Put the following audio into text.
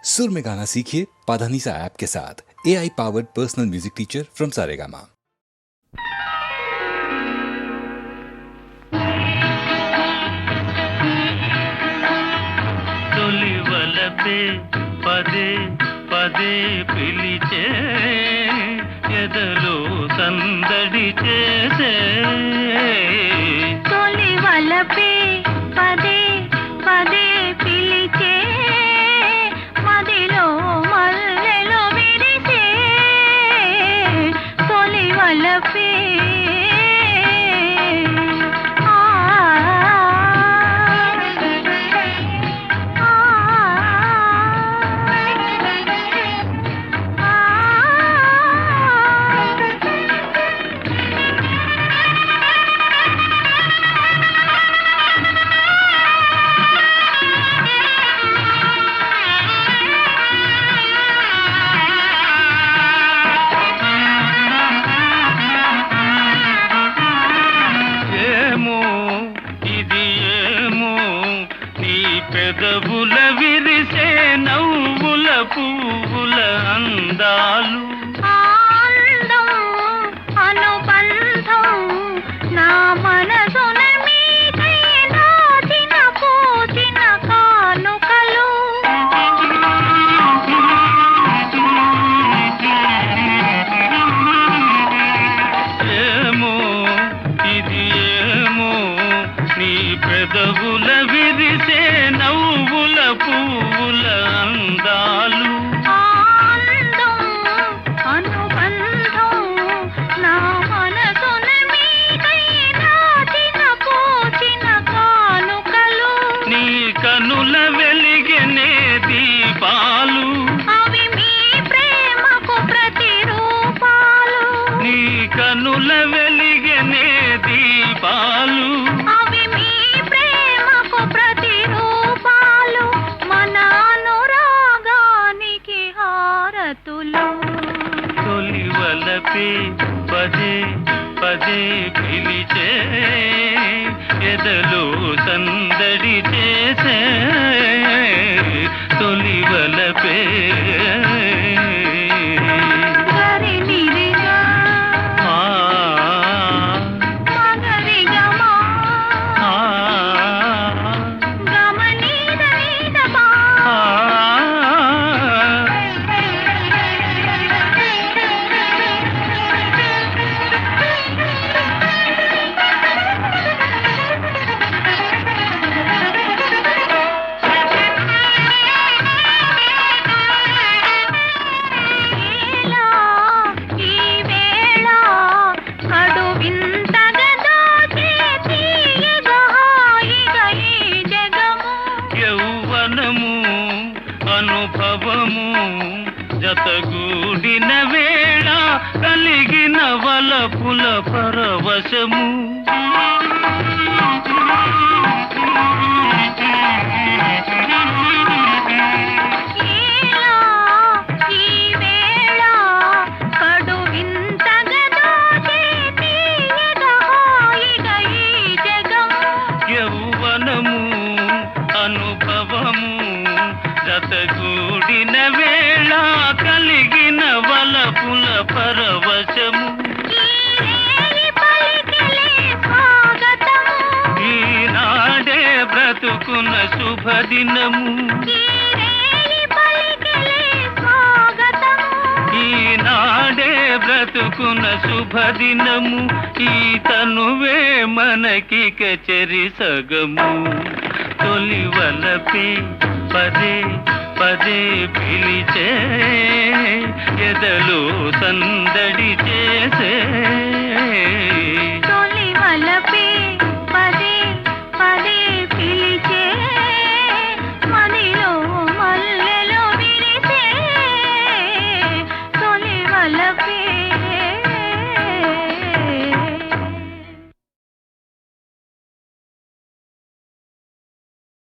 सुर में गाना सीखिए पाधानीसा ऐप के साथ। AI powered personal music teacher from Saregama. తొలి వలపే పదే పదే పిలిచే ఎదలో సందడి చేసే తొలి వలపే పదే పదే పిలిచే మదిలో మల్లెలు విరిసే తొలి వలపే పెదవుల విరిసే నవ్వుల పువ్వుల అందాలు ఆనందం అనుబంధం నా మనసున మీకై నాచిన పూచిన కానుకలు ఏమో ఇది ఏమో నీ పెదవుల విరిసే నవ్వుల పువ్వుల అందాలు ఆనందం అనుబంధం నా మనసున మీకై నాచిన పూచిన కానుకలు నీ కనుల వెలిగనే దీపాలు అవి మీ ప్రేమకు ప్రతిరూపాలు నీ కనుల వెలిగనే దీపాలు అవి మీ ప్రేమకు ప్రతిరూపాలు మన అనురాగానికి హారతులు తొలి వలపే పదే పదే పిలిచే ఎదలో సందడి చేసే తొలి వలపే గరి నిరిగా ఆ మగరిగమా ఆ గమనీద నీదమా ఆ ఏలా ఈ వేళ కడు వింతగా దోచే తీయగా హాయిగా ఈ జగము యౌవనము అనుభవము జతగూడిన వేళ కలిగిన వలపుల పరవశము ఏలా ఈ వేళ కడు వింతగా దోచే తీయగా హాయిగా ఈ జగము యౌవనము అనుభవము జతగూడిన వేళ కలిగిన వలపుల పరవశము ఈ రేయి పలికిలే స్వాగతము ఈనాడే బ్రతుకున్న శుభదినము ఈ రేయి పలికిలే స్వాగతము ఈనాడే బ్రతుకున్న శుభదినము ఈ తనువే మనకిక చెరి సగము తొలి వలపే పదే పదే పిలిచే ఎదలో సందడి చేసే